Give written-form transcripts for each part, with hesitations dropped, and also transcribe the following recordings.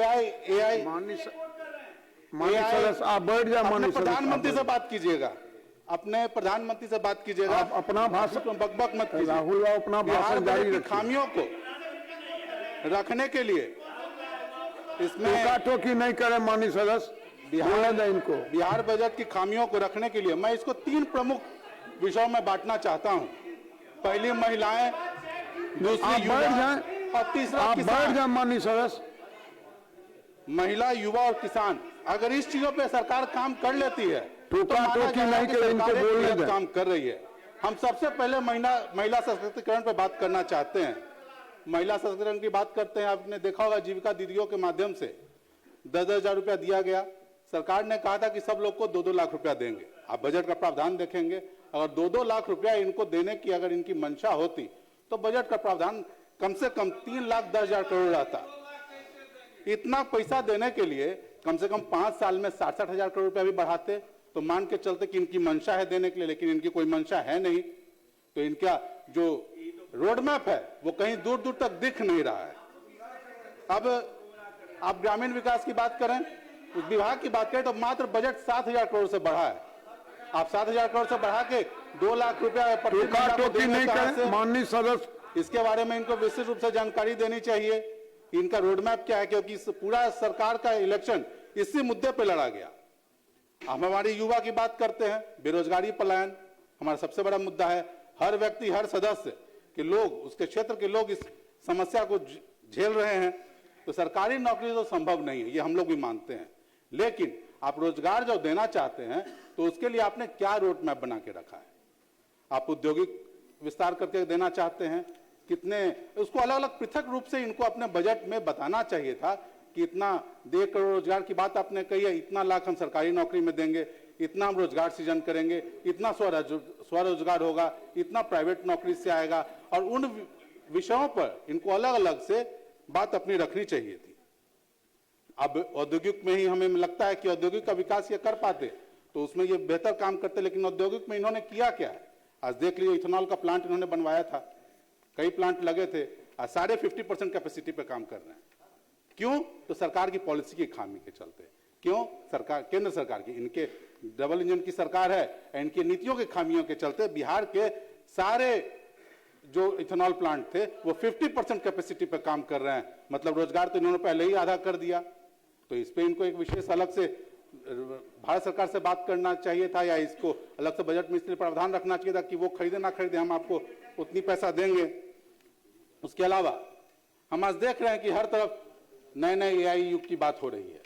AI माननीय सदस्य आप बैठ जाए। माननीय प्रधानमंत्री से बात कीजिएगा, अपने प्रधानमंत्री से बात कीजिएगा, आप अपना भाषण बकबक मत कीजिए। राहुल राव अपना भाषण जारी रखिए। खामियों को रखने के लिए इसमें टोकी नहीं करे। माननीय सदस्य इनको बिहार बजट की खामियों को रखने के लिए मैं इसको 3 प्रमुख विषयों में बांटना चाहता हूं। पहली महिलाएं, दूसरी युवा और तीसरा किसान। माननीय सदस्य, महिला, युवा और किसान, अगर इस चीजों पे सरकार काम कर लेती है तो काम कर रही है। हम सबसे पहले महिला सशक्तिकरण पे बात करना चाहते हैं। महिला सशक्तिकरण की बात करते हैं। आपने देखा होगा जीविका दीदियों के माध्यम से 10-10 हजार रुपया दिया गया। सरकार ने कहा था कि सब लोग को 2-2 लाख रुपया देंगे। आप बजट का प्रावधान देखेंगे, अगर 2-2 लाख रुपया इनको देने की अगर इनकी मंशा होती तो बजट का प्रावधान कम से कम 3,10,000 करोड़ रहता। इतना पैसा देने के लिए कम से कम 5 साल में 60-60 हजार करोड़ रुपया भी बढ़ाते तो मान के चलते कि इनकी मंशा है देने के लिए, लेकिन इनकी कोई मंशा है नहीं। तो इनका जो रोड मैप है वो कहीं दूर दूर तक दिख नहीं रहा है। अब आप ग्रामीण विकास की बात करें, उस विभाग की बात करें तो मात्र बजट 7,000 करोड़ से बढ़ा है। आप 7,000 करोड़ से बढ़ा के 2 लाख रुपया माननीय सदस्य, इसके बारे में इनको विशेष रूप से जानकारी देनी चाहिए। इनका रोड मैप क्या है, क्योंकि पूरा सरकार का इलेक्शन इसी मुद्दे पे लड़ा गया। हम हमारी युवा की बात करते हैं, बेरोजगारी पलायन हमारा सबसे बड़ा मुद्दा है। हर व्यक्ति, हर सदस्य के लोग, उसके क्षेत्र के लोग इस समस्या को झेल रहे हैं। तो सरकारी नौकरी तो संभव नहीं है, ये हम लोग भी मानते हैं। लेकिन आप रोजगार जो देना चाहते हैं तो उसके लिए आपने क्या रोड मैप बना के रखा है? आप औद्योगिक विस्तार करके देना चाहते हैं, कितने, उसको अलग अलग पृथक रूप से इनको अपने बजट में बताना चाहिए था कि इतना 1 करोड़ रोजगार की बात आपने कही है, इतना लाख हम सरकारी नौकरी में देंगे, इतना हम रोजगार सृजन करेंगे, इतना स्वरोजगार होगा, इतना प्राइवेट नौकरी से आएगा। और उन विषयों पर इनको अलग अलग से बात अपनी रखनी चाहिए थी। अब औद्योगिक में ही हमें लगता है कि औद्योगिक का विकास ये कर पाते तो उसमें ये बेहतर काम करते, लेकिन औद्योगिक में इन्होंने किया क्या है? आज देख लीजिए, इथेनॉल का प्लांट इन्होंने बनवाया था, कई प्लांट लगे थे, आज 50% कैपेसिटी पे काम कर रहे हैं। क्यों? तो सरकार की पॉलिसी की खामी के चलते। क्यों? सरकार, केंद्र सरकार की, इनके डबल इंजन की सरकार है, इनकी नीतियों के खामियों के चलते बिहार के सारे जो इथेनॉल प्लांट थे वो 50% कैपेसिटी पे काम कर रहे हैं। मतलब रोजगार तो इन्होंने पहले ही आधा कर दिया। तो इस पे इनको एक विशेष अलग से भारत सरकार से बात करना चाहिए था, या इसको अलग से बजट में इसलिए प्रावधान रखना चाहिए था कि वो खरीदे ना खरीदे, हम आपको उतनी पैसा देंगे। उसके अलावा हम आज देख रहे हैं कि हर तरफ नए नए एआई युग की बात हो रही है।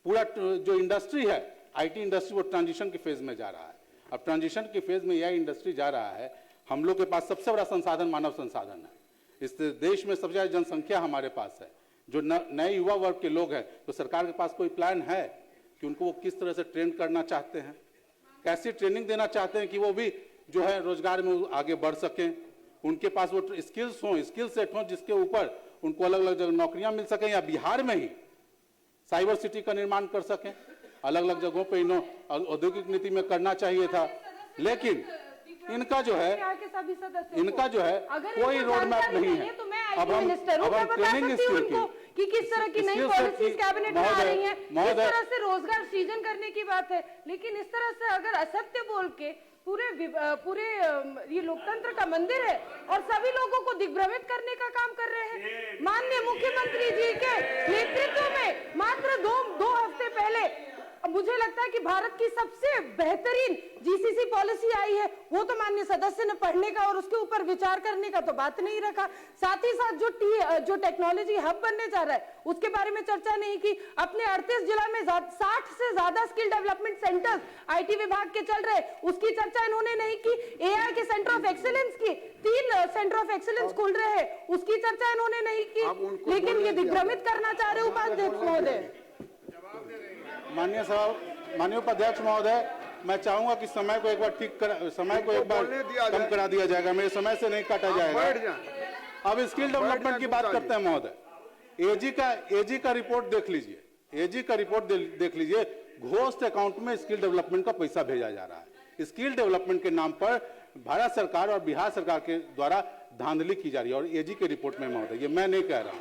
पूरा जो इंडस्ट्री है, आईटी इंडस्ट्री, वो ट्रांजिशन के फेज में जा रहा है। अब ट्रांजिशन के फेज में एआई इंडस्ट्री जा रहा है। हम लोग के पास सबसे बड़ा संसाधन मानव संसाधन है। इस देश में सबसे ज्यादा जनसंख्या हमारे पास है। जो नए युवा वर्ग के लोग हैं, तो सरकार के पास कोई प्लान है कि उनको वो किस तरह से ट्रेन करना चाहते हैं, कैसी ट्रेनिंग देना चाहते हैं कि वो भी जो है रोजगार में आगे बढ़ सकें, उनके पास वो स्किल्स हों, स्किल सेट हों जिसके ऊपर उनको अलग अलग जगह नौकरियां मिल सकें, या बिहार में ही साइबर सिटी का निर्माण कर सकें। अलग अलग जगहों पे इन्होंने औद्योगिक नीति में करना चाहिए था, लेकिन इनका जो है कोई रोड मैप नहीं है। अब हम ट्रेनिंग स्किल कि किस तरह की नई पॉलिसीज कैबिनेट में आ रही हैं, किस तरह से रोजगार सृजन करने की बात है, लेकिन इस तरह से अगर असत्य बोल के पूरे ये लोकतंत्र का मंदिर है और सभी लोगों को दिग्भ्रमित करने का काम कर रहे हैं। माननीय मुख्यमंत्री जी के नेतृत्व में मात्र दो हफ्ते पहले मुझे लगता है कि भारत की सबसे बेहतरीन जीसीसी पॉलिसी आई है। वो तो माननीय सदस्य ने पढ़ने का और उसके ऊपर विचार करने का तो बात नहीं रखा। साथ ही साथ जो टेक्नोलॉजी हब बनने जा रहा है उसके बारे में चर्चा नहीं की। अपने 38 जिला में 60 से ज्यादा स्किल डेवलपमेंट सेंटर्स आईटी विभाग के चल रहे, उसकी चर्चा इन्होंने नहीं की। एआई के सेंटर ऑफ एक्सीलेंस की 3 सेंटर ऑफ एक्सीलेंस खुल रहे हैं, उसकी चर्चा इन्होंने नहीं की। लेकिन ये दिग्भ्रमित करना चाह रहे उपाध्यक्ष महोदय। माननीय उपाध्यक्ष महोदय, मैं चाहूंगा कि समय को एक बार कम करा दिया जाएगा, मेरे समय से नहीं काटा जाएगा। अब स्किल डेवलपमेंट की बात करते हैं महोदय। एजी का रिपोर्ट देख लीजिए, घोस्ट अकाउंट में स्किल डेवलपमेंट का पैसा भेजा जा रहा है। स्किल डेवलपमेंट के नाम पर भारत सरकार और बिहार सरकार के द्वारा धांधली की जा रही है। और एजी के रिपोर्ट में महोदय, ये मैं नहीं कह रहा हूं,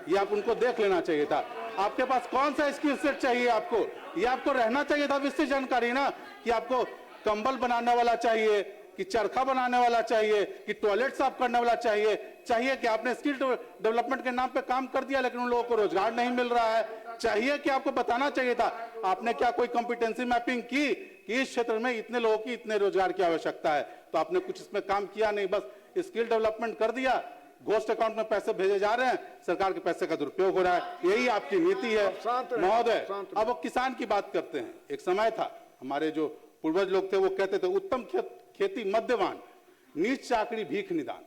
ये आप उनको देख लेना चाहिए था। आपके पास कौन सा स्किल सेट चाहिए आपको? ये आपको रहना चाहिए था विस्तृत जानकारी ना, कि आपको कंबल बनाने वाला चाहिए, कि चरखा बनाने वाला चाहिए, कि टॉयलेट साफ करने वाला चाहिए कि आपने स्किल डेवलपमेंट के नाम पे काम कर दिया लेकिन उन लोगों को रोजगार नहीं मिल रहा है। चाहिए कि आपको बताना चाहिए था। आपने क्या कोई कॉम्पिटेंसी मैपिंग की कि इस क्षेत्र में इतने लोगों की इतने रोजगार की आवश्यकता है? तो आपने कुछ इसमें काम किया नहीं, बस स्किल डेवलपमेंट कर दिया, घोस्ट अकाउंट में पैसे भेजे जा रहे हैं, सरकार के पैसे का दुरुपयोग हो रहा है। यही आपकी नीति है महोदय। अब वो किसान की बात करते हैं। एक समय था, हमारे जो पूर्वज लोग थे वो कहते थे उत्तम खेती मध्यवान, नीच चाकरी भीख निदान।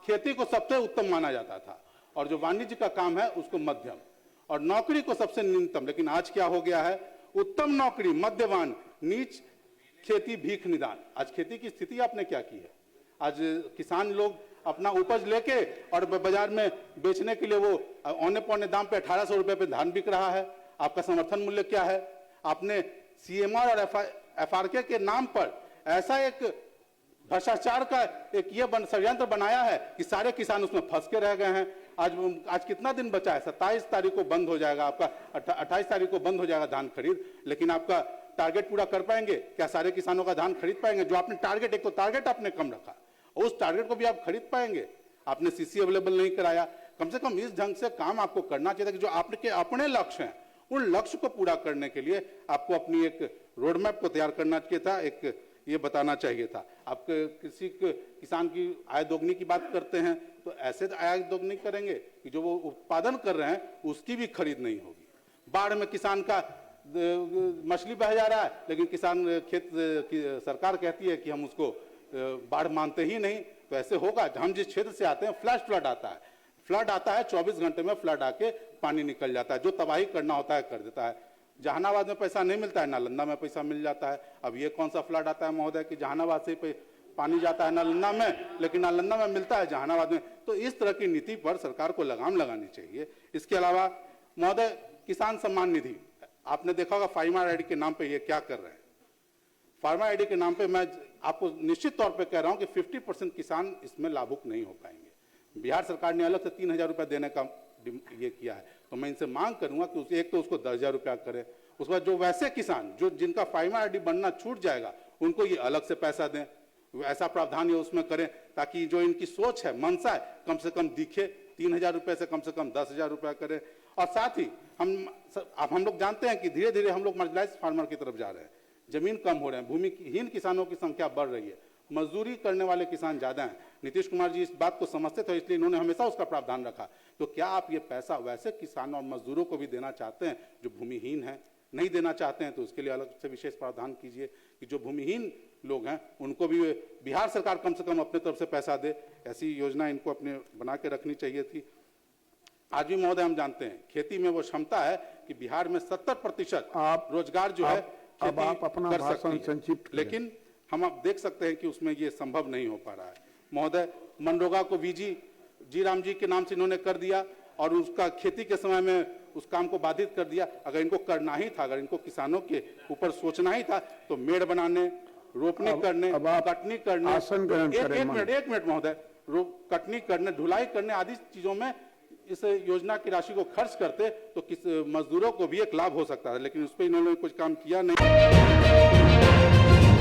खेती को सबसे उत्तम माना जाता था और जो वाणिज्य का काम है उसको मध्यम, और नौकरी को सबसे न्यूनतम। लेकिन आज क्या हो गया है? उत्तम नौकरी मध्यवान, नीच खेती भीख निदान। आज खेती की स्थिति आपने क्या की है? आज किसान लोग अपना उपज लेके और बाजार में बेचने के लिए वो औने पौने दाम पे 1800 रुपए पे धान बिक रहा है। आपका समर्थन मूल्य क्या है? आपने सीएमआर और एफआरके के नाम पर ऐसा एक भ्रष्टाचार का एक ये षड्यंत्र बनाया है कि सारे किसान उसमें फंस के रह गए हैं। आज कितना दिन बचा है? 27 तारीख को बंद हो जाएगा आपका, 28 तारीख को बंद हो जाएगा धान खरीद। लेकिन आपका टारगेट पूरा कर पाएंगे क्या? सारे किसानों का धान खरीद पाएंगे? जो आपने टारगेट, एक तो टारगेट आपने कम रखा, उस टारगेट को भी आप खरीद पाएंगे? आपने सीसी अवेलेबल नहीं कराया। कम से कम इस ढंग से काम आपको करना चाहिए कि जो आपके अपने लक्ष्य हैं उन लक्ष्य को पूरा करने के लिए आपको अपनी एक रोड मैप को तैयार करना चाहिए था, एक ये बताना चाहिए था। आप किसान की आय दोगुनी की बात करते हैं तो ऐसे तो आय दोगुनी करेंगे कि जो वो उत्पादन कर रहे हैं उसकी भी खरीद नहीं होगी। बाढ़ में किसान का मछली बह जा रहा है लेकिन किसान सरकार कहती है कि हम उसको बाढ़ मानते ही नहीं। तो ऐसे होगा? हम जिस क्षेत्र से आते हैं फ्लैश फ्लड आता है, 24 घंटे में फ्लड आके पानी निकल जाता है, जो तबाही करना होता है कर देता है। जहानाबाद में पैसा नहीं मिलता है, नालंदा में पैसा मिल जाता है। अब ये कौन सा फ्लड आता है महोदय कि जहानाबाद से पानी जाता है नालंदा में, लेकिन नालंदा में मिलता है जहानाबाद में? तो इस तरह की नीति पर सरकार को लगाम लगानी चाहिए। इसके अलावा महोदय, किसान सम्मान निधि आपने देखा होगा, फार्मर आईडी के नाम पे ये क्या कर रहे हैं। फार्मर आईडी के नाम पे मैं आपको निश्चित तौर पे कह रहा हूं कि 50% किसान इसमें लाभुक नहीं हो पाएंगे। बिहार सरकार ने अलग से 3000 रुपया देने का ये किया है, तो मैं इनसे मांग करूंगा कि एक तो उसको 10,000 रुपया करे, उसके बाद जो वैसे किसान जो जिनका फार्मर आईडी बनना छूट जाएगा उनको ये अलग से पैसा दें। ऐसा प्रावधान ये उसमें करें ताकि जो इनकी सोच है, मनसा है, कम से कम दिखे। 3000 रुपये से कम 10,000 रुपया करें। और साथ ही हम लोग जानते हैं कि धीरे धीरे हम लोग मार्जिनलाइज्ड फार्मर की तरफ जा रहे हैं, जमीन कम हो रहे हैं, भूमिहीन किसानों की संख्या बढ़ रही है, मजदूरी करने वाले किसान ज्यादा हैं। नीतीश कुमार जी इस बात को समझते थे, इसलिए इन्होंने हमेशा उसका प्रावधान रखा। तो क्या आप ये पैसा वैसे किसानों और मजदूरों को भी देना चाहते हैं जो भूमिहीन हैं? नहीं देना चाहते हैं तो उसके लिए अलग से विशेष प्रावधान कीजिए कि जो भूमिहीन लोग हैं उनको भी बिहार सरकार कम से कम अपने तरफ से पैसा दे। ऐसी योजना इनको अपने बना के रखनी चाहिए थी। आज भी महोदय हम जानते हैं खेती में वो क्षमता है कि बिहार में 70% रोजगार जो है अब आप अपना भाषण संक्षिप्त करें। लेकिन हम आप देख सकते हैं कि उसमें ये संभव नहीं हो पा रहा है महोदय। मनरेगा को जी राम जी के नाम से इन्होंने कर दिया और उसका खेती के समय में उस काम को बाधित कर दिया। अगर इनको करना ही था, अगर इनको किसानों के ऊपर सोचना ही था तो मेड़ बनाने, रोपनी करने, कटनी करने, एक मिनट महोदय, कटनी करने, ढुलाई करने आदि चीजों में इस योजना की राशि को खर्च करते तो किस मजदूरों को भी एक लाभ हो सकता है। लेकिन उस पर इन्होंने कुछ काम किया नहीं।